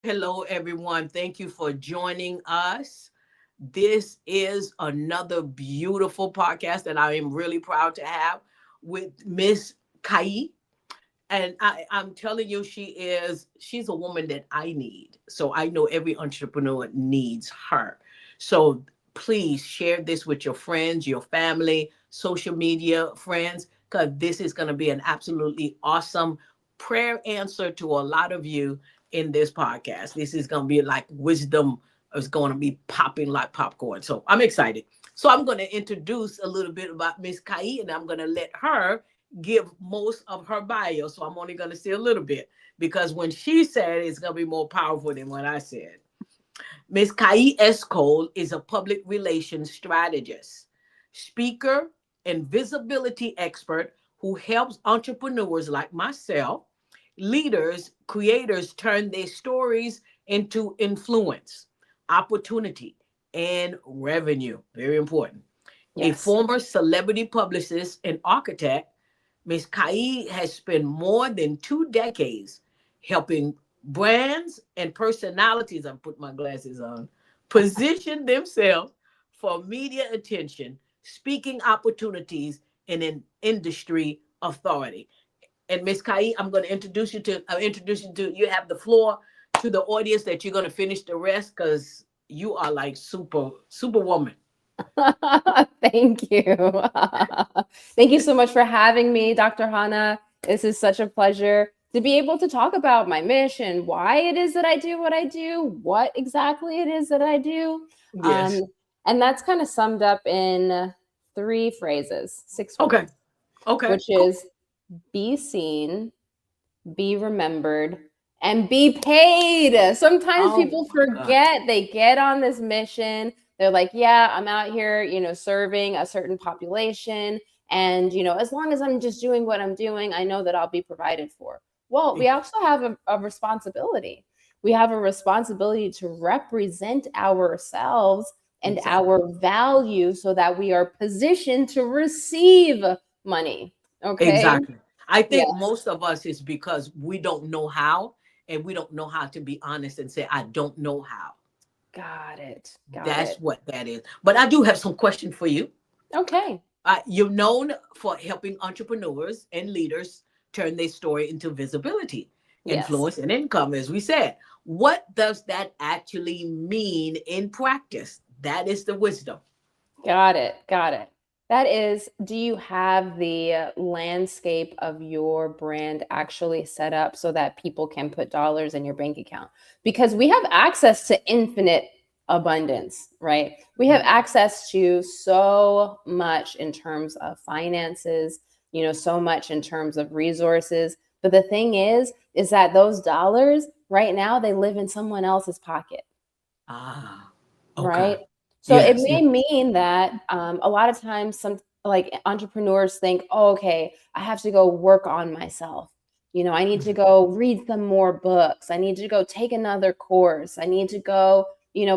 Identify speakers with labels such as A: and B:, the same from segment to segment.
A: Hello, everyone. Thank you for joining us. This is another beautiful podcast that I am really proud to have with Miss Kai. And I'm telling you, she's a woman that I need. So I know every entrepreneur needs her. So please share this with your friends, your family, social media friends, because this is going to be an absolutely awesome prayer answer to a lot of you in this podcast. This is going to be like wisdom is going to be popping like popcorn. So I'm excited. So I'm going to introduce a little bit about Miss Kai, and I'm going to let her give most of her bio. So I'm only going to say a little bit because when she said it's going to be more powerful than what I said. Ms. Kai S. Cole is a public relations strategist, speaker, and visibility expert who helps entrepreneurs like myself, leaders, creators turn their stories into influence, opportunity, and revenue. Very important. A
B: Yes.
A: former celebrity publicist and architect, Ms. Kai has spent more than 2 decades helping brands and personalities, I put my glasses on, position themselves for media attention, speaking opportunities, and an industry authority. And Ms. Kai, I'm going to you have the floor to the audience that you're going to finish the rest because you are like superwoman.
B: Thank you. Thank you so much for having me, Dr. Hana. This is such a pleasure to be able to talk about my mission, why it is that I do what I do, what exactly it is that I do.
A: Yes.
B: Um, and that's kind of summed up in three phrases, six
A: Okay.
B: words,
A: Okay.
B: which
A: Cool.
B: is be seen, be remembered, and be paid. Sometimes
A: Oh
B: people
A: my God.
B: forget they get on this mission. They're like, yeah, I'm out here, serving a certain population. And, as long as I'm just doing what I'm doing, I know that I'll be provided for. Well, we also have a responsibility. We have a responsibility to represent ourselves and
A: Exactly.
B: our value so that we are positioned to receive money. Okay.
A: Exactly. I
B: Yeah.
A: think most of us is because we don't know how, and we don't know how to be honest and say, I don't know how.
B: Got it. Got
A: That's
B: it.
A: what that is. But I do have some questions for you.
B: Okay.
A: You're known for helping entrepreneurs and leaders turn their story into visibility,
B: Yes.
A: influence, and income, as we said. What does that actually mean in practice? That is the wisdom.
B: Got it. Got it. That is, do you have the landscape of your brand actually set up so that people can put dollars in your bank account? Because we have access to infinite abundance, right? We have access to so much in terms of finances, so much in terms of resources. But the thing is that those dollars right now, they live in someone else's pocket.
A: Ah, okay.
B: Right? So it
A: Yes, yes.
B: may mean that a lot of times some like entrepreneurs think, oh, okay, I have to go work on myself. I need to go read some more books. I need to go take another course. I need to go,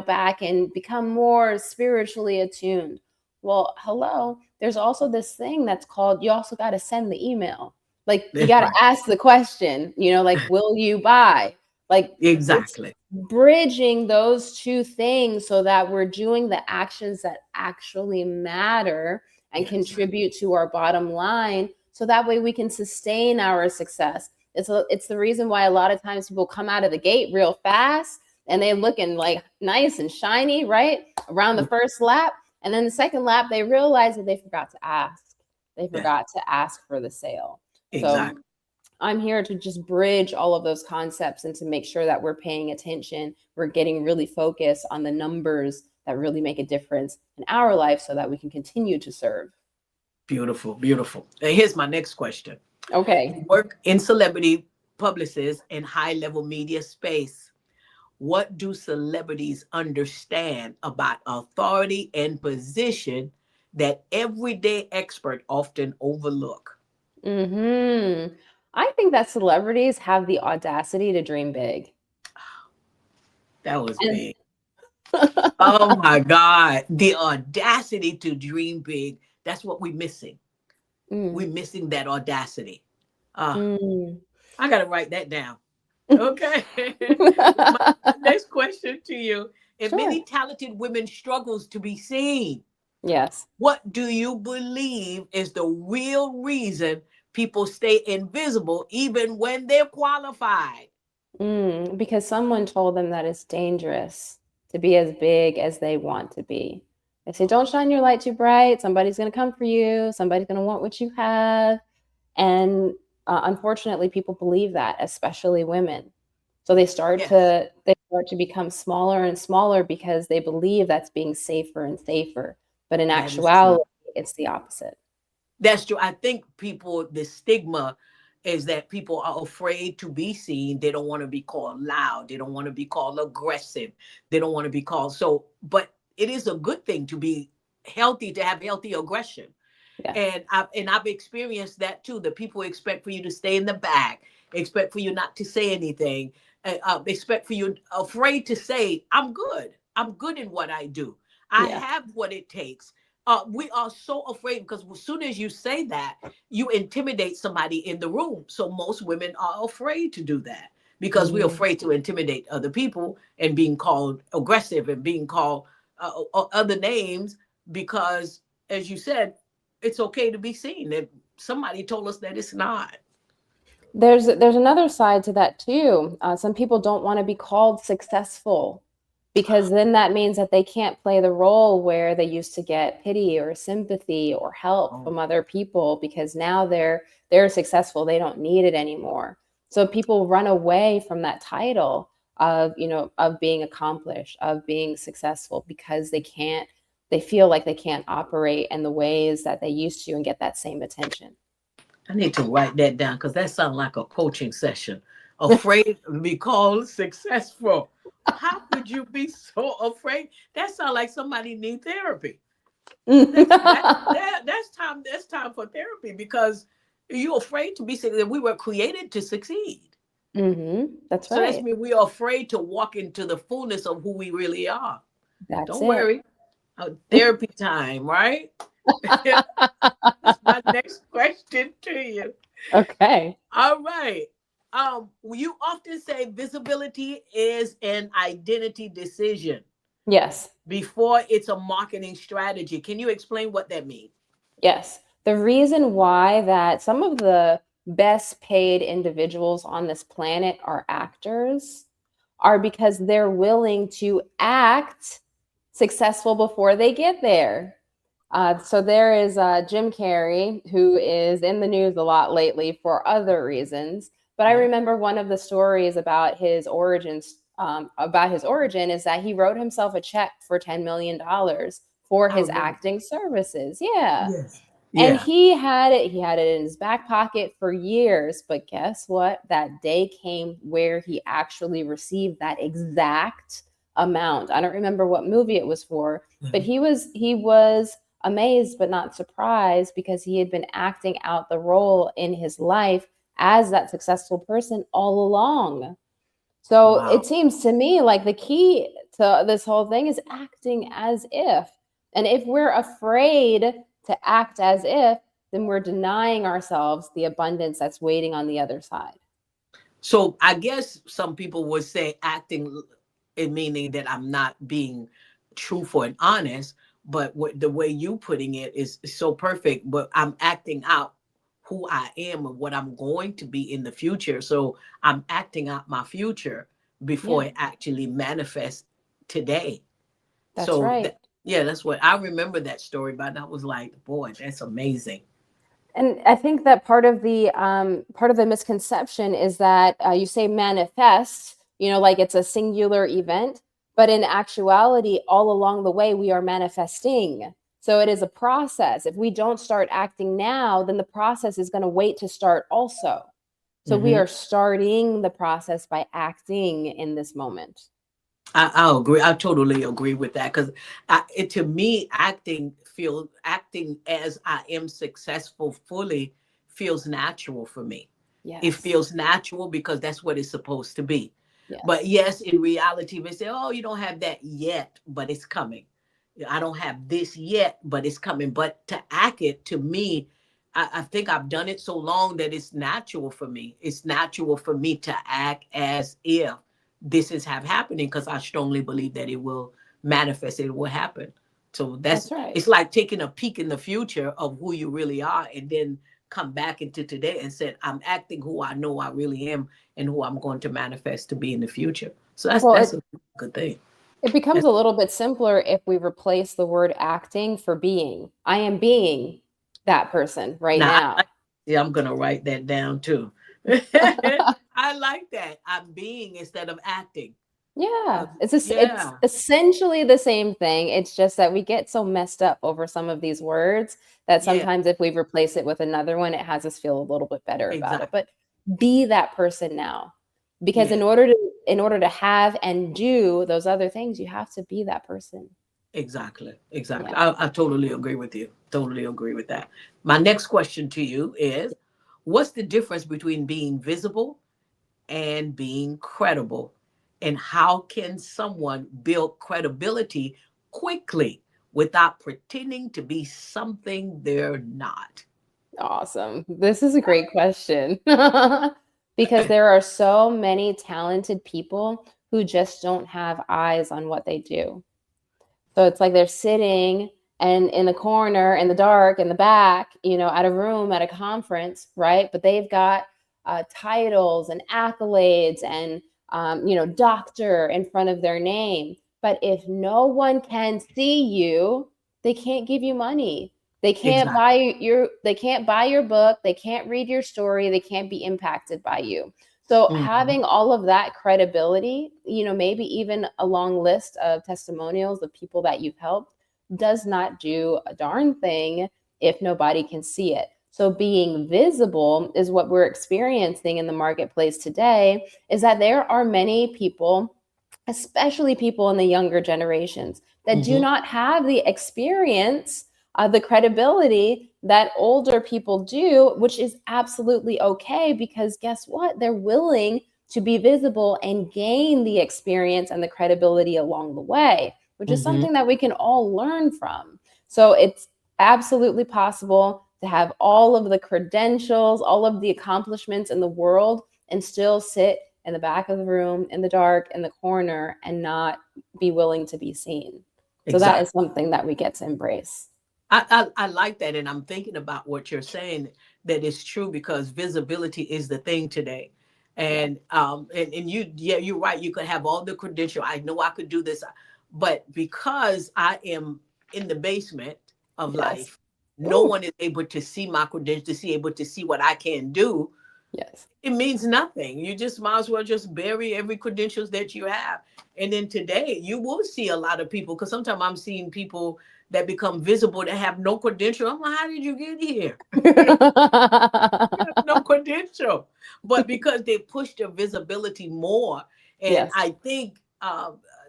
B: back and become more spiritually attuned. Well, hello, there's also this thing that's called, you also got to send the email. Like you
A: That's
B: got to
A: right.
B: ask the question, like, will you buy? Like it's
A: Exactly.
B: bridging those two things so that we're doing the actions that actually matter and
A: Yes.
B: contribute to our bottom line so that way we can sustain our success. It's the reason why a lot of times people come out of the gate real fast and they looking like nice and shiny, right? Around the first lap. And then the second lap, they realize that they forgot to ask. They
A: Yes.
B: forgot to ask for the sale. So
A: Exactly.
B: I'm here to just bridge all of those concepts and to make sure that we're paying attention. We're getting really focused on the numbers that really make a difference in our life so that we can continue to serve.
A: Beautiful. Beautiful. And here's my next question.
B: Okay.
A: You work in celebrity publicists and high level media space. What do celebrities understand about authority and position that everyday expert often overlook?
B: I think that celebrities have the audacity to dream big.
A: That was
B: And
A: big. Oh my God. The audacity to dream big. That's what we're missing.
B: Mm,
A: We're missing that audacity. Uh,
B: mm.
A: I got to write that down. Okay. My next question to you. If
B: Sure.
A: many talented women struggles to be seen,
B: Yes.
A: what do you believe is the real reason people stay invisible even when they're qualified?
B: Because someone told them that it's dangerous to be as big as they want to be. They say, don't shine your light too bright. Somebody's going to come for you. Somebody's going to want what you have. And unfortunately, people believe that, especially women. So
A: Yes,
B: they start to become smaller and smaller because they believe that's being safer and safer. But in
A: that is true.
B: actuality, it's the opposite.
A: That's true. I think people, the stigma is that people are afraid to be seen. They don't want to be called loud. They don't want to be called aggressive. They don't want to be called so. But it is a good thing to be healthy, to have healthy aggression.
B: Yes.
A: And I've experienced that too. The people expect for you to stay in the back, expect for you not to say anything, expect for you afraid to say, "I'm good. I'm good in what I do. I
B: Yeah.
A: have what it takes." We are so afraid because as soon as you say that, you intimidate somebody in the room. So most women are afraid to do that because we're
B: Mhm.
A: afraid to intimidate other people and being called aggressive and being called other names because, as you said, it's okay to be seen. If somebody told us that it's not.
B: There's another side to that too. Some people don't want to be called successful because then that means that they can't play the role where they used to get pity or sympathy or help
A: Oh,
B: from other people because now they're successful. They don't need it anymore. So people run away from that title of, of being accomplished, of being successful because they feel like they can't operate in the ways that they used to and get that same attention.
A: I need to write that down because that sounds like a coaching session. Afraid to be called successful. How could you be so afraid? That sounds like somebody need therapy. That's time for therapy because you're afraid to be successful. We were created to succeed.
B: That's
A: So that's
B: right.
A: mean we are afraid to walk into the fullness of who we really are.
B: That's
A: Don't
B: it.
A: worry. Therapy time, right? That's my next question to you.
B: Okay.
A: All right. You often say visibility is an identity decision
B: Yes.
A: before it's a marketing strategy. Can you explain what that means?
B: Yes. The reason why that some of the best paid individuals on this planet are actors are because they're willing to act successful before they get there. So there is Jim Carrey, who is in the news a lot lately for other reasons. But I
A: Yeah.
B: remember one of the stories about his origins, about his origin, is that he wrote himself a check for $10 million for
A: I
B: his
A: remember.
B: acting services. Yeah.
A: Yes.
B: And
A: Yeah.
B: he had it in his back pocket for years, but guess what? That day came where he actually received that exact amount. I don't remember what movie it was for, but
A: Mhm.
B: he was amazed but not surprised because he had been acting out the role in his life as that successful person all along. So it
A: Wow.
B: seems to me like the key to this whole thing is acting as if. And if we're afraid to act as if, then we're denying ourselves the abundance that's waiting on the other side.
A: So I guess some people would say acting in meaning that I'm not being truthful and honest, but the way you putting it is so perfect. But I'm acting out who I am and what I'm going to be in the future. So I'm acting out my future before
B: Yeah,
A: it actually manifests today.
B: that's
A: So
B: right.
A: that, yeah, that's what I remember that story. But I was like, boy, that's amazing.
B: And I think that part of the misconception is that you say manifest, like it's a singular event, but in actuality, all along the way, we are manifesting. So it is a process. If we don't start acting now, then the process is going to wait to start also. So we
A: Hmm.
B: are starting the process by acting in this moment.
A: I agree. I totally agree with that because to me, acting as I am successful fully feels natural for me. It
B: Yes.
A: feels natural because that's what it's supposed to be. But
B: Yes.
A: yes, in reality, we say, "Oh, you don't have that yet, but it's coming." I don't have this yet, but it's coming. But to act it to me, I think I've done it so long that it's natural for me. It's natural for me to act as if this is have happening, because I strongly believe that it will manifest, it will happen. So
B: That's
A: that's,
B: right.
A: it's like taking a peek in the future of who you really are, and then come back into today and said, I'm acting who I know I really am and who I'm going to manifest to be in the future. So
B: Well,
A: that's a good thing.
B: it becomes
A: That's,
B: a little bit simpler if we replace the word acting for being. I am being that person right
A: now,
B: now.
A: yeah, I'm gonna write that down too. I like that. I'm being instead of acting.
B: Yeah,
A: 'Cause-
B: it's
A: yeah,
B: essentially the same thing. It's just that we get so messed up over some of these words that
A: yeah,
B: sometimes if we replace it with another one, it has us feel a little bit better about it.
A: exactly.
B: But be that person now. Because
A: Yeah,
B: in order to have and do those other things, you have to be that person.
A: exactly. Exactly.
B: Yeah.
A: I totally agree with you. Totally agree with that. My next question to you is, what's the difference between being visible and being credible? And how can someone build credibility quickly without pretending to be something they're not?
B: Awesome. This is a great question because there are so many talented people who just don't have eyes on what they do. So it's like they're sitting and in the corner, in the dark, in the back, at a room, at a conference, right? But they've got titles and accolades and, doctor in front of their name. But if no one can see you, they can't give you money.
A: Exactly.
B: They can't buy your book. They can't read your story. They can't be impacted by you. So
A: Mhm.
B: having all of that credibility, maybe even a long list of testimonials of people that you've helped does not do a darn thing if nobody can see it. So being visible is what we're experiencing in the marketplace today, is that there are many people, especially people in the younger generations, that do
A: Mhm.
B: not have the experience, the credibility that older people do, which is absolutely okay because guess what? They're willing to be visible and gain the experience and the credibility along the way, which is
A: Mhm.
B: something that we can all learn from. So it's absolutely possible to have all of the credentials, all of the accomplishments in the world, and still sit in the back of the room, in the dark, in the corner, and not be willing to be seen. So that is
A: Exactly.
B: something that we get to embrace.
A: I like that, and I'm thinking about what you're saying. That is true, because visibility is the thing today,
B: Yeah.
A: and you, yeah, you're right. You could have all the credential. I know I could do this, but because I am in the basement of
B: Yes.
A: life, no
B: Ooh.
A: one is able to see my credentials, to see able to see what I can do.
B: Yes.
A: It means nothing. You just might as well just bury every credentials that you have. And then today you will see a lot of people, because sometimes I'm seeing people that become visible that have no credential. I'm like, how did you get here? You have no credential. But because they push their visibility more. And
B: Yes.
A: I think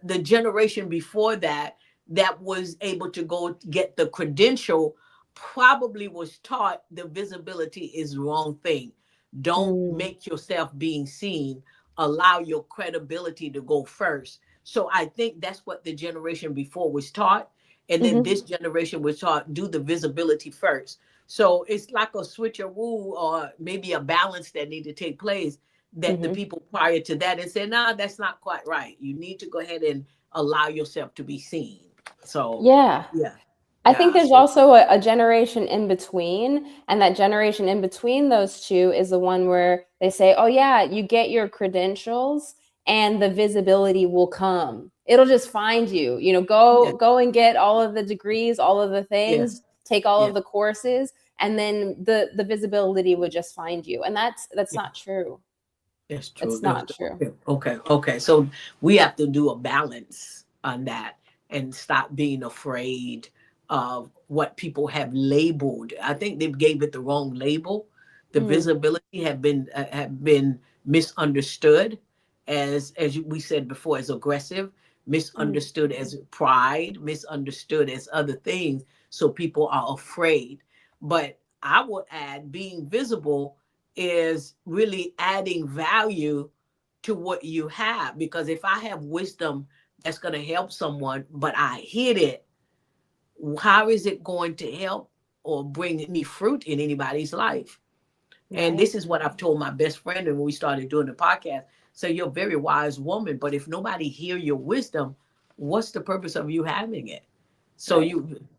A: the generation before that, that was able to go get the credential, probably was taught the visibility is the wrong thing. Don't
B: Mm.
A: make yourself being seen. Allow your credibility to go first. So I think that's what the generation before was taught. And then
B: Mhm.
A: this generation was taught, do the visibility first. So it's like a switcheroo, or maybe a balance that need to take place, that the
B: Mhm.
A: people prior to that and said, nah, that's not quite right. You need to go ahead and allow yourself to be seen. So
B: Yeah.
A: yeah,
B: I think
A: yeah.
B: there's
A: So
B: also a generation in between, and that generation in between those two is the one where they say, "Oh yeah, you get your credentials and the visibility will come. It'll just find you.
A: yeah,
B: Go and get all of the degrees, all of the
A: yeah,
B: things, take all
A: yeah,
B: of the courses, and then the visibility would just find you." And that's
A: yeah.
B: not true.
A: That's true.
B: It's not true.
A: Okay, okay, okay. So we have to do a balance on that and stop being afraid of what people have labeled. I think they gave it the wrong label. The
B: Mm,
A: visibility have been misunderstood we said before, as aggressive,
B: mm,
A: misunderstood as pride, misunderstood as other things. So people are afraid. But I would add, being visible is really adding value to what you have. Because if I have wisdom that's going to help someone, but I hid it, how is it going to help? or bring any fruit in anybody's life. And
B: Right.
A: this is what I've told my best friend when we started doing the podcast. So you're a very wise woman, but if nobody hear your wisdom, what's the purpose of you having it? So
B: Right.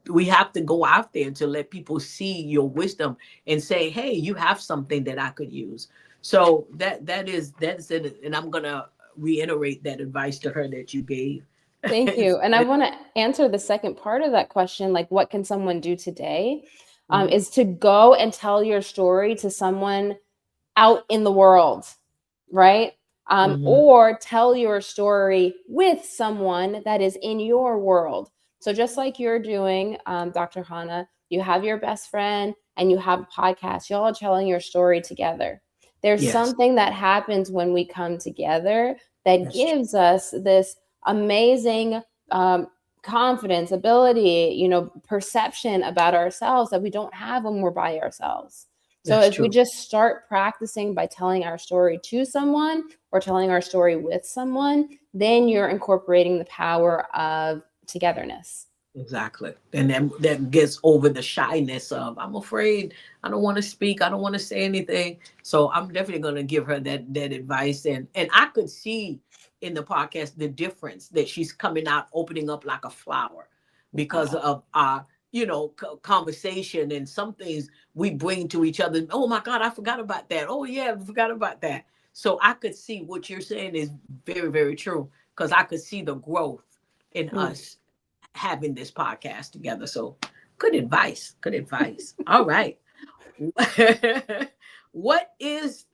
A: we have to go out there to let people see your wisdom and say, hey, you have something that I could use. So that's it. And I'm gonna reiterate that advice to her that you gave.
B: Thank you. And I want to answer the second part of that question, like what can someone do today?
A: Mhm,
B: Is to go and tell your story to someone out in the world, right?
A: mhm.
B: Or tell your story with someone that is in your world. So just like you're doing, Dr. Hannah, you have your best friend and you have a podcast. Y'all are telling your story together. There's
A: Yes,
B: something that happens when we come together that
A: that's true.
B: gives us this amazing um, confidence, ability, perception about ourselves that we don't have when we're by ourselves. So
A: That's
B: if we
A: true.
B: just start practicing by telling our story to someone or telling our story with someone, then you're incorporating the power of togetherness.
A: Exactly. And then that gets over the shyness of I'm afraid, I don't want to speak, I don't want to say anything. So I'm definitely gonna give her that advice. And I could see in the podcast the difference that she's coming out opening up like a flower because
B: Oh,
A: of our conversation and some things we bring to each other. Oh my God, I forgot about that. Oh yeah, I forgot about that. So I could see what you're saying is very, very true because I could see the growth in
B: mm,
A: us having this podcast together. So good advice. Good advice. All right. What is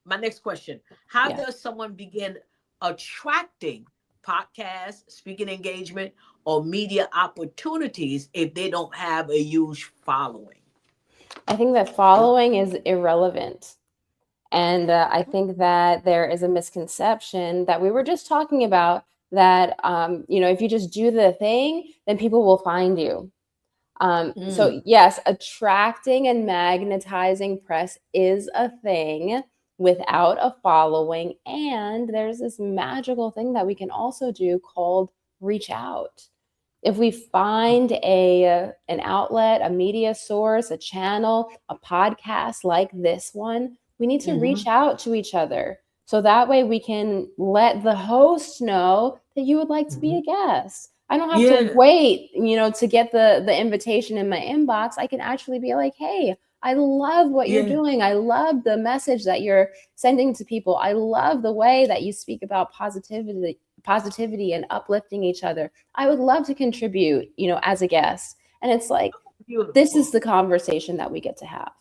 A: my next question? How
B: yeah.
A: does someone begin attracting podcast, speaking engagement, or media opportunities if they don't have a huge following?
B: I think that following is irrelevant. And I think that there is a misconception that we were just talking about that, if you just do the thing, then people will find you. So
A: Mm,
B: yes, attracting and magnetizing press is a thing without a following. And there's this magical thing that we can also do called reach out. If we find an outlet, a media source, a channel, a podcast like this one, we need to
A: mm-hmm,
B: reach out to each other. So that way we can let the host know that you would like to be
A: mm-hmm.
B: a guest. I don't have to
A: Yeah,
B: wait, to get the invitation in my inbox. I can actually be like, "Hey, I love what you're
A: yeah.
B: doing. I love the message that you're sending to people. I love the way that you speak about positivity and uplifting each other. I would love to contribute, as a guest." And it's like, this is
A: Beautiful.
B: the conversation that we get to have.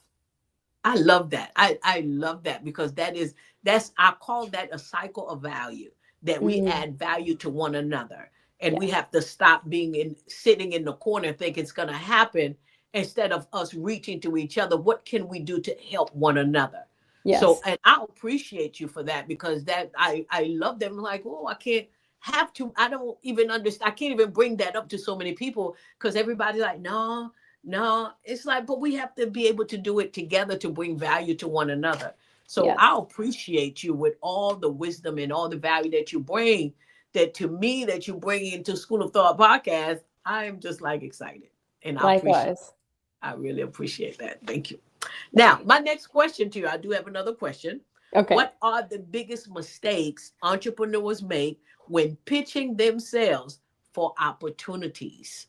A: I love that. I love that because that's I call that a cycle of value that we
B: Mm,
A: add value to one another. And we
B: yes.
A: have to stop being in sitting in the corner thinking it's gonna happen instead of us reaching to each other. What can we do to help one another? So
B: Yes.
A: and I appreciate you for that because that I love them like, oh, I can't have to, I don't even understand. I can't even bring that up to so many people because everybody's like, no, no, it's like, but we have to be able to do it together to bring value to one another. So
B: Yes.
A: I appreciate you with all the wisdom and all the value that you bring, that to me, that you bring into School of Thought podcast. I'm just like excited and I appreciate,
B: Likewise.
A: I really appreciate that. Thank you.
B: Thank
A: Now,
B: you.
A: my next question to you, I do have another question.
B: Okay.
A: What are the biggest mistakes entrepreneurs make when pitching themselves for opportunities?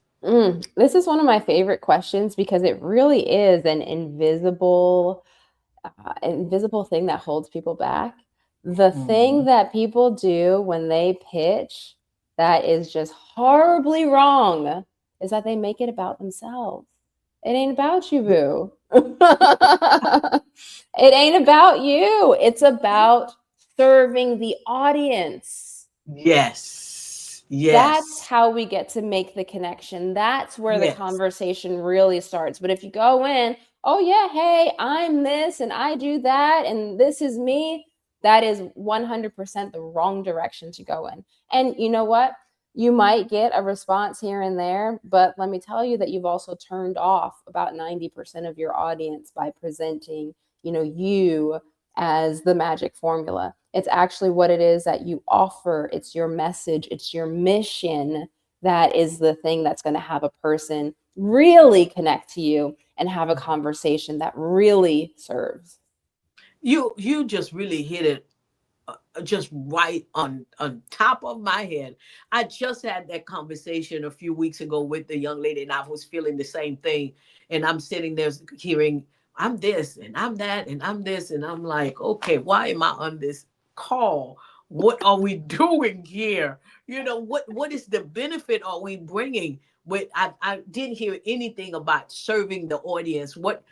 B: This is one of my favorite questions because it really is an invisible thing that holds people back. The thing
A: Mhm.
B: that people do when they pitch that is just horribly wrong is that they make it about themselves. It ain't about you, boo. It ain't about you. It's about serving the audience.
A: Yes.
B: That's
A: Yes.
B: how we get to make the connection. That's where the
A: Yes.
B: conversation really starts. But if you go in, oh, yeah, hey, I'm this and I do that and this is me, that is 100% the wrong direction to go in. And you know what? You might get a response here and there, but let me tell you that you've also turned off about 90% of your audience by presenting, you as the magic formula. It's actually what it is that you offer. It's your message, it's your mission that is the thing that's going to have a person really connect to you and have a conversation that really serves.
A: You just really hit it just right on top of my head. I just had that conversation a few weeks ago with the young lady, and I was feeling the same thing. And I'm sitting there hearing, I'm this and I'm that and I'm this, and I'm like, okay, why am I on this call? What are we doing here? What is the benefit are we bringing? But I didn't hear anything about serving the audience. What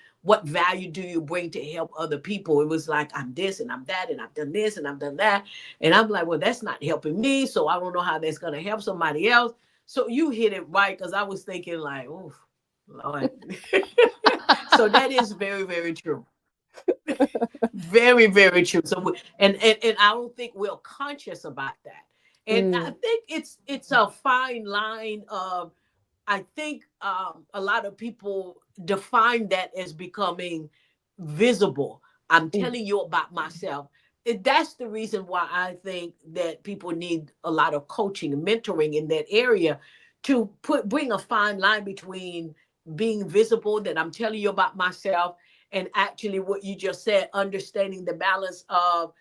A: value do you bring to help other people? It was like, I'm this and I'm that and I've done this and I've done that. And I'm like, well, that's not helping me. So I don't know how that's going to help somebody else. So you hit it right, because I was thinking like, oh, Lord. So that is very, very true. Very, very true. So and I don't think we're conscious about that. And I
B: Mm,
A: think it's a fine line of, I think a lot of people define that as becoming visible. I'm
B: mm,
A: telling you about myself. That's the reason why I think that people need a lot of coaching and mentoring in that area, to bring a fine line between being visible, that I'm telling you about myself, and actually what you just said, understanding the balance of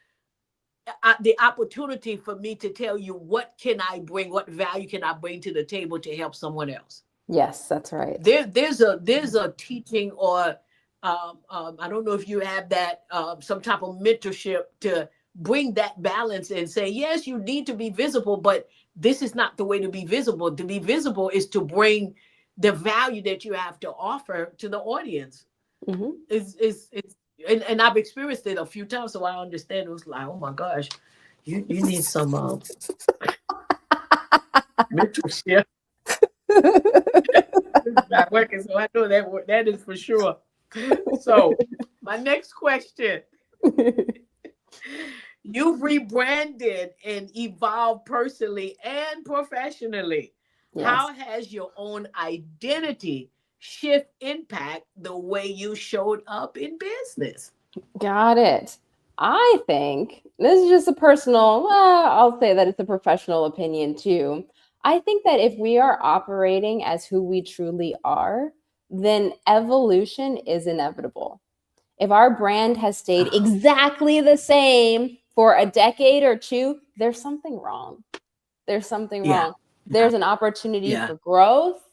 A: the opportunity for me to tell you what can I bring, what value can I bring to the table to help someone else.
B: yes, that's right.
A: There's a teaching, or I don't know if you have that some type of mentorship to bring that balance and say, yes, you need to be visible, but this is not the way to be visible. To be visible is to bring the value that you have to offer to the audience.
B: Hmm.
A: Is and I've experienced it a few times, so I understand. It was like, oh my gosh, you need some mentorship. It's not working, so I know that is for sure. So, my next question: you've rebranded and evolved personally and professionally.
B: Yes.
A: How has your own identity shift impact the way you showed up in business?
B: Got it. I think this is just a personal, I'll say that it's a professional opinion too. I think that if we are operating as who we truly are, then evolution is inevitable. If our brand has stayed
A: Oh,
B: exactly the same for a decade or two, there's something wrong. There's something
A: yeah,
B: wrong.
A: yeah,
B: There's an opportunity
A: yeah,
B: for growth.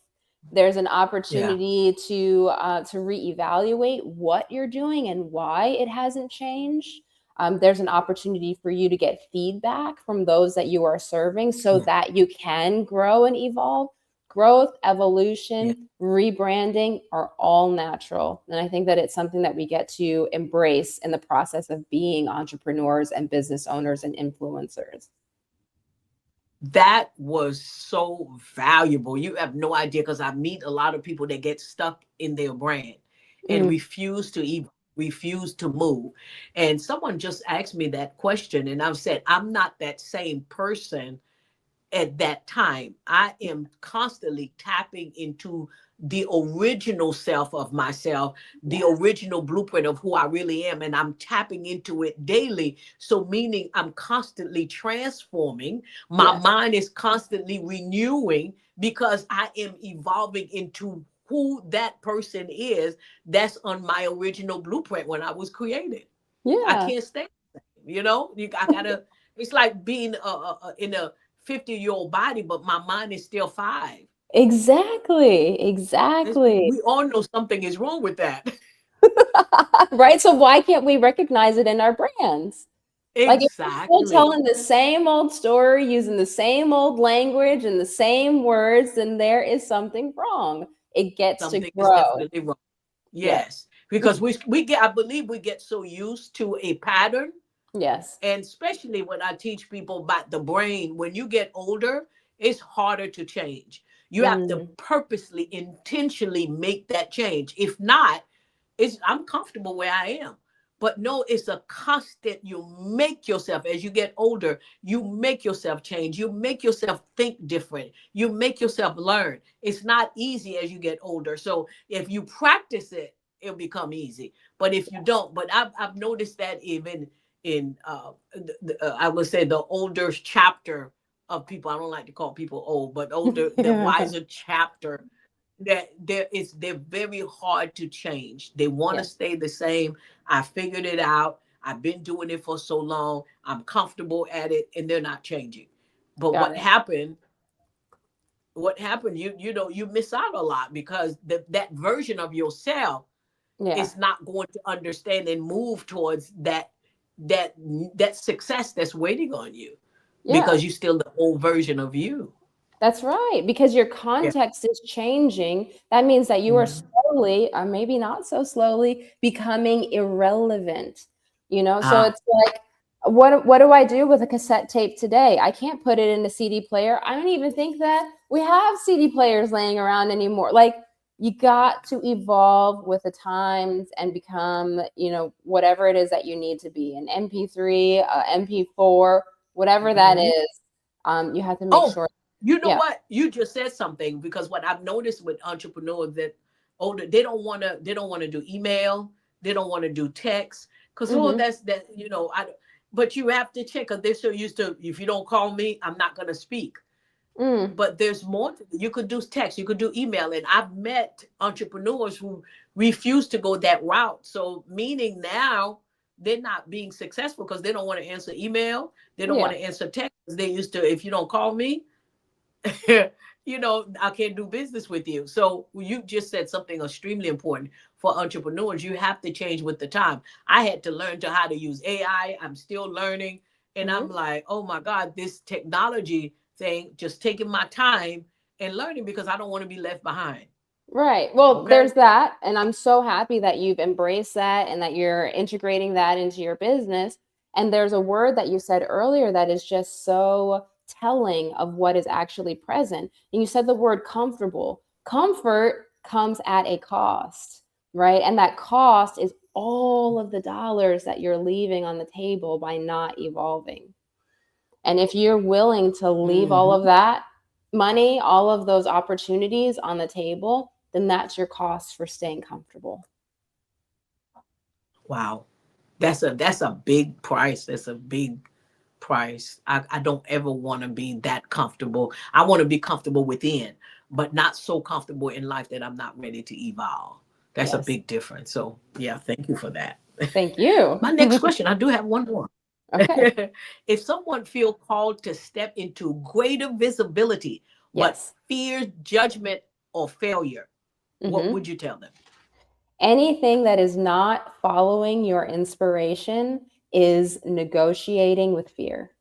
B: There's an
A: yeah,
B: opportunity to reevaluate what you're doing and why it hasn't changed. There's an opportunity for you to get feedback from those that you are serving so
A: yeah,
B: that you can grow and evolve. Growth,
A: yeah.
B: evolution, rebranding are all natural. And I think that it's something that we get to embrace in the process of being entrepreneurs and business owners and influencers.
A: That was so valuable. You have no idea, because I meet a lot of people that get stuck in their brand and
B: Mm,
A: refuse to even refuse to move. And someone just asked me that question, and I've said, I'm not that same person at that time. I am constantly tapping into the original self of myself, the
B: yes.
A: original blueprint of who I really am, and I'm tapping into it daily. So, meaning I'm constantly transforming, my
B: Yes.
A: mind is constantly renewing, because I am evolving into who that person is that's on my original blueprint when I was created. I
B: Yeah.
A: can't stay the same. I gotta. It's like being in a 50-year-old body, but my mind is still five.
B: Exactly. Exactly.
A: We all know something is wrong with that.
B: Right? So why can't we recognize it in our brands? Like if we're still
A: Exactly.
B: telling the same old story, using the same old language and the same words, then there is something wrong. It gets to
A: Something is
B: grow.
A: definitely wrong.
B: Yes.
A: Yes, because we get. I believe we get so used to a pattern,
B: Yes.
A: and especially when I teach people about the brain. When you get older, it's harder to change. You have to
B: Mm.
A: purposely, intentionally make that change. If not, I'm comfortable where I am. But no, it's a constant. You make yourself, as you get older, you make yourself change. You make yourself think different. You make yourself learn. It's not easy as you get older. So if you practice it, it'll become easy. But if you don't, but I've noticed that even in I would say the older chapter of people. I don't like to call people old, but older, the
B: Yeah.
A: wiser chapter that they're very hard to change. They want to
B: Yes.
A: stay the same. I figured it out. I've been doing it for so long. I'm comfortable at it, and they're not changing. But
B: Got it.
A: what happened, you miss out a lot because that version of yourself
B: Yeah.
A: is not going to understand and move towards that that success that's waiting on you
B: Yeah.
A: because you're still the old version of you.
B: That's right, because your
A: Yeah.
B: context is changing. That means that you are
A: Mhm.
B: slowly, or maybe not so slowly, becoming irrelevant. So
A: Ah.
B: it's like, what do I do with a cassette tape today? I can't put it in a CD player. I don't even think that we have CD players laying around anymore. Like, you got to evolve with the times and become, whatever it is that you need to be, an MP3, MP4, whatever that
A: Mhm.
B: is. You have to make
A: Oh,
B: sure.
A: you know
B: Yeah.
A: what? You just said something because what I've noticed with entrepreneurs that older they don't want to do email, they don't want to do text because
B: Mhm.
A: that's that I. But you have to check because they're so used to if you don't call me, I'm not going to speak.
B: Mm.
A: But there's more. You could do text, you could do email, and I've met entrepreneurs who refuse to go that route. So meaning now they're not being successful because they don't want to answer email, they don't want
B: Yeah.
A: to answer text. They used to if you don't call me, I can't do business with you. So you just said something extremely important for entrepreneurs. You have to change with the time. I had to learn to how to use AI. I'm still learning. And I'm
B: Mhm.
A: like, oh my God, this technology thing, just taking my time and learning because I don't want to be left behind.
B: Right. Well,
A: Okay.
B: there's that, and I'm so happy that you've embraced that and that you're integrating that into your business. And there's a word that you said earlier that is just so telling of what is actually present. And you said the word comfortable. Comfort comes at a cost, right? And that cost is all of the dollars that you're leaving on the table by not evolving. And if you're willing to leave all of
A: Hmm.
B: that money, all of those opportunities on the table, then that's your cost for staying comfortable.
A: Wow. That's a big price. That's a big price. I don't ever want to be that comfortable. I want to be comfortable within, but not so comfortable in life that I'm not ready to evolve. That's a
B: Yes.
A: big difference. So yeah, thank you for that.
B: Thank you.
A: My next question, I do have one more.
B: Okay.
A: If someone feel called to step into greater visibility, but
B: Yes.
A: fears judgment or failure, what
B: Hmm.
A: would you tell them?
B: Anything that is not following your inspiration is negotiating with fear.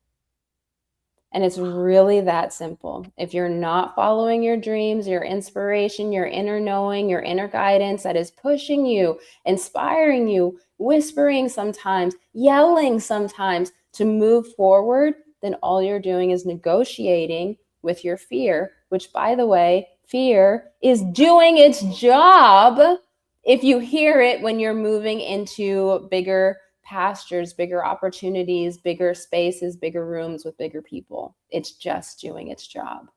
B: And it's really that simple. If you're not following your dreams, your inspiration, your inner knowing, your inner guidance that is pushing you, inspiring you, whispering sometimes, yelling sometimes to move forward, then all you're doing is negotiating with your fear, which, by the way, fear is doing its job if you hear it when you're moving into bigger pastures, bigger opportunities, bigger spaces, bigger rooms with bigger people. It's just doing its job.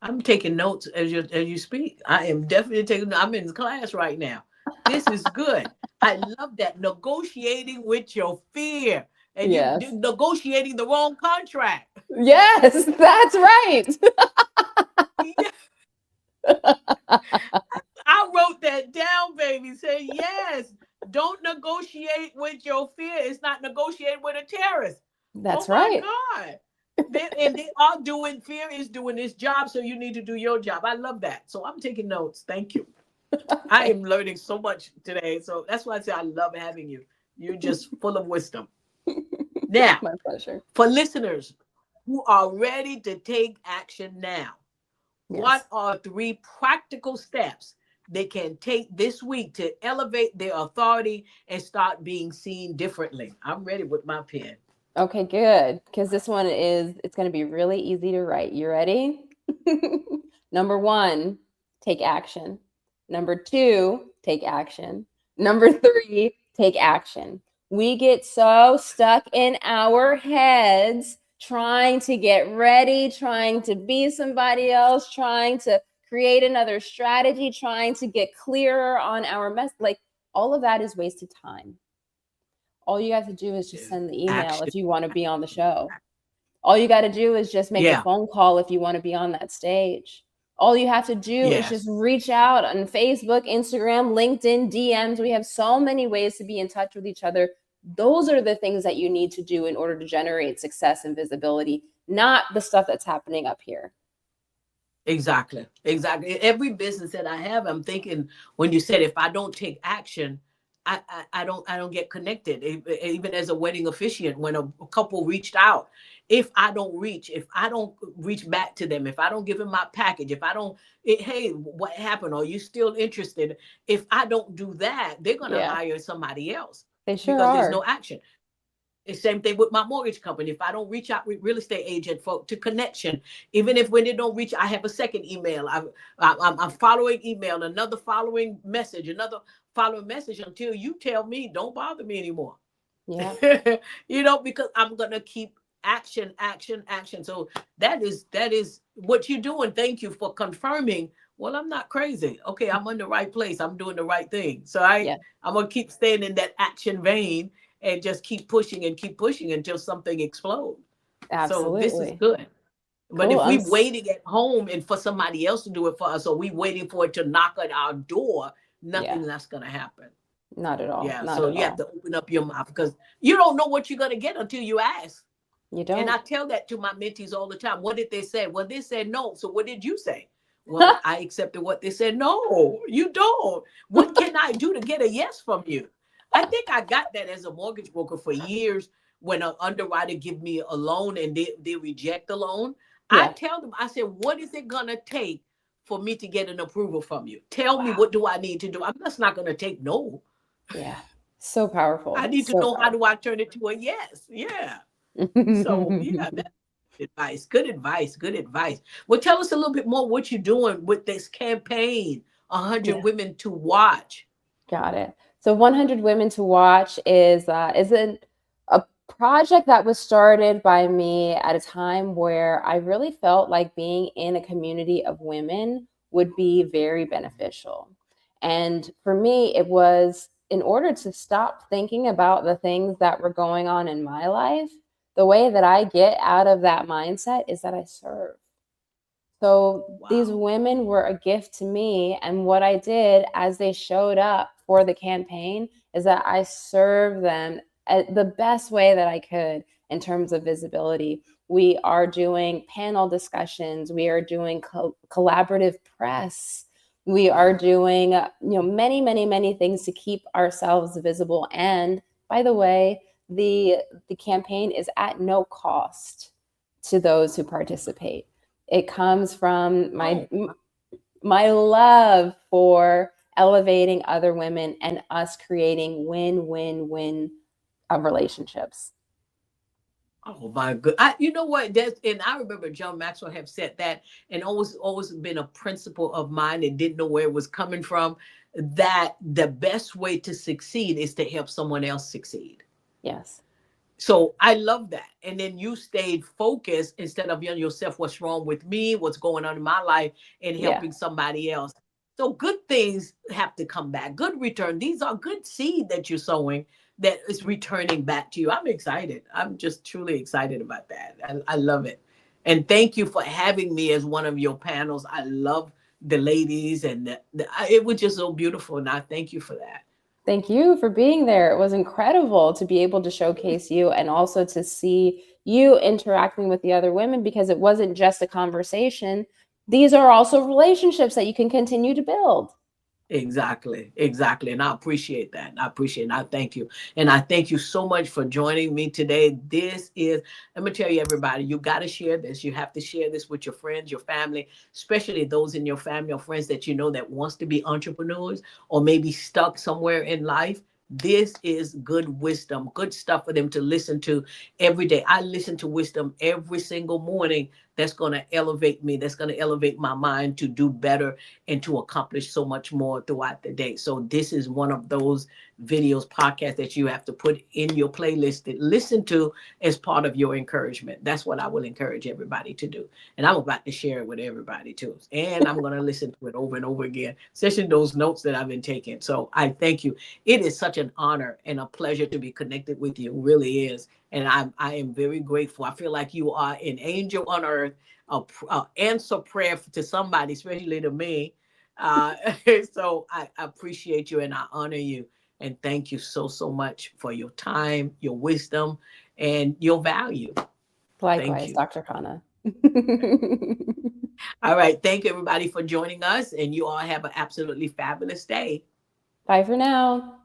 A: I'm taking notes as you speak. I am definitely taking. I'm in class right now. This is good. I love that negotiating with your fear, and you
B: Yes.
A: negotiating the wrong contract.
B: Yes, that's right.
A: Yeah, I wrote that down, baby. Say yes. Don't negotiate with your fear. It's not negotiating with a terrorist. Oh
B: That's
A: my
B: right.
A: God. And they are doing fear is doing its job, so you need to do your job. I love that. So I'm taking notes. Thank you. I am learning so much today. So that's why I say I love having you. You're just full of wisdom. Now,
B: My pleasure.
A: for listeners who are ready to take action now, what
B: Yes.
A: are three practical steps they can take this week to elevate their authority and start being seen differently? I'm ready with my pen.
B: Okay, good. Because this one it's going to be really easy to write. You ready? Number one, take action. Number two, take action. Number three, take action. We get so stuck in our heads trying to get ready, trying to be somebody else, trying to create another strategy, trying to get clearer on our mess. Like, all of that is wasted time. All you have to do is just send the email
A: Action.
B: if you want to be on the show. All you got to do is just make the
A: Yeah.
B: phone call if you want to be on that stage. All you have to do is
A: Yes.
B: just reach out on Facebook, Instagram, LinkedIn, DMs. We have so many ways to be in touch with each other. Those are the things that you need to do in order to generate success and visibility, not the stuff that's happening up here.
A: Exactly. Exactly. Every business that I have, I'm thinking when you said if I don't take action, I don't get connected. Even as a wedding officiant, when a couple reached out, if I don't reach back to them, if I don't give them my package, if I don't, hey, what happened? Are you still interested? If I don't do that, they're gonna
B: Yeah,
A: hire somebody else
B: they sure
A: because there's
B: are.
A: no action. The same thing with my mortgage company. If I don't reach out with real estate agent for to connection, even if when they don't reach, I have a second email. I'm following email, another following message, another following message until you tell me don't bother me anymore.
B: Yeah.
A: Because I'm gonna keep action, action, action. So that is what you're doing. Thank you for confirming. Well, I'm not crazy. Okay, I'm in the right place. I'm doing the right thing. So
B: Yeah,
A: I'm gonna keep staying in that action vein and just keep pushing until something explodes. So this is
B: absolutely.
A: good. But
B: Cool.
A: if we waiting at home and for somebody else to do it for us, or we waiting for it to knock at our door,
B: Yeah,
A: nothing that's gonna happen.
B: not at all.
A: Yeah.
B: Not
A: So
B: at
A: you have
B: all.
A: to open up your mouth because you don't know what you're gonna get until you ask.
B: You
A: And
B: don't.
A: I tell that to my mentees all the time. What did they say? Well, they said no. So what did you say? Well, I accepted what they said. No, you don't. What can I do to get a yes from you? I think I got that as a mortgage broker for years when an underwriter give me a loan and they reject the loan. I
B: Yeah.
A: tell them, I said, what is it gonna take for me to get an approval from you? Tell me
B: Wow.
A: what do I need to do? I'm just not gonna take no.
B: Yeah. So
A: I
B: powerful.
A: need to
B: So
A: know how do
B: powerful.
A: I turn it to a yes. Yeah. So yeah, that's advice. Good advice. Good advice. Well, tell us a little bit more what you're doing with this campaign, 100
B: Yeah.
A: women to watch.
B: Got it. So 100 Women to Watch is a project that was started by me at a time where I really felt like being in a community of women would be very beneficial. And for me, it was in order to stop thinking about the things that were going on in my life, the way that I get out of that mindset is that I serve. So these
A: Wow.
B: women were a gift to me. And what I did as they showed up for the campaign is that I served them the best way that I could in terms of visibility. We are doing panel discussions, we are doing collaborative press. We are doing, many, many, many things to keep ourselves visible. And by the way, the campaign is at no cost to those who participate. It comes from
A: Oh,
B: my love for elevating other women and us creating win-win-win relationships.
A: oh my good. You know what? That's and I remember John Maxwell have said that, and always been a principle of mine and didn't know where it was coming from. That the best way to succeed is to help someone else succeed.
B: Yes.
A: So I love that. And then you stayed focused instead of young yourself, what's wrong with me, what's going on in my life, and
B: Yeah.
A: helping somebody else. So good things have to come back. Good return. These are good seed that you're sowing that is returning back to you. I'm excited. I'm just truly excited about that. I love it. And thank you for having me as one of your panels. I love the ladies and it was just so beautiful. And I thank you for that.
B: Thank you for being there. It was incredible to be able to showcase you and also to see you interacting with the other women because it wasn't just a conversation. These are also relationships that you can continue to build.
A: Exactly, exactly. And I appreciate that. I appreciate it. And I thank you. And I thank you so much for joining me today. Let me tell you, everybody, you got to share this. You have to share this with your friends, your family, especially those in your family or friends that you know that wants to be entrepreneurs or maybe stuck somewhere in life. This is good wisdom, good stuff for them to listen to every day. I listen to wisdom every single morning. That's going to elevate me. That's going to elevate my mind to do better and to accomplish so much more throughout the day. So this is one of those videos, podcasts that you have to put in your playlist to listen to as part of your encouragement. That's what I will encourage everybody to do. And I'm about to share it with everybody too. And I'm going to listen to it over and over again, especially those notes that I've been taking. So I thank you. It is such an honor and a pleasure to be connected with you. It really is. And I am very grateful. I feel like you are an angel on earth, a answer prayer to somebody, especially to me. Uh, so I appreciate you and I honor you. And thank you so, so much for your time, your wisdom, and your value. Thank
B: Likewise,
A: you.
B: Dr. Kana.
A: All right. Thank you, everybody, for joining us. And you all have an absolutely fabulous day.
B: Bye for now.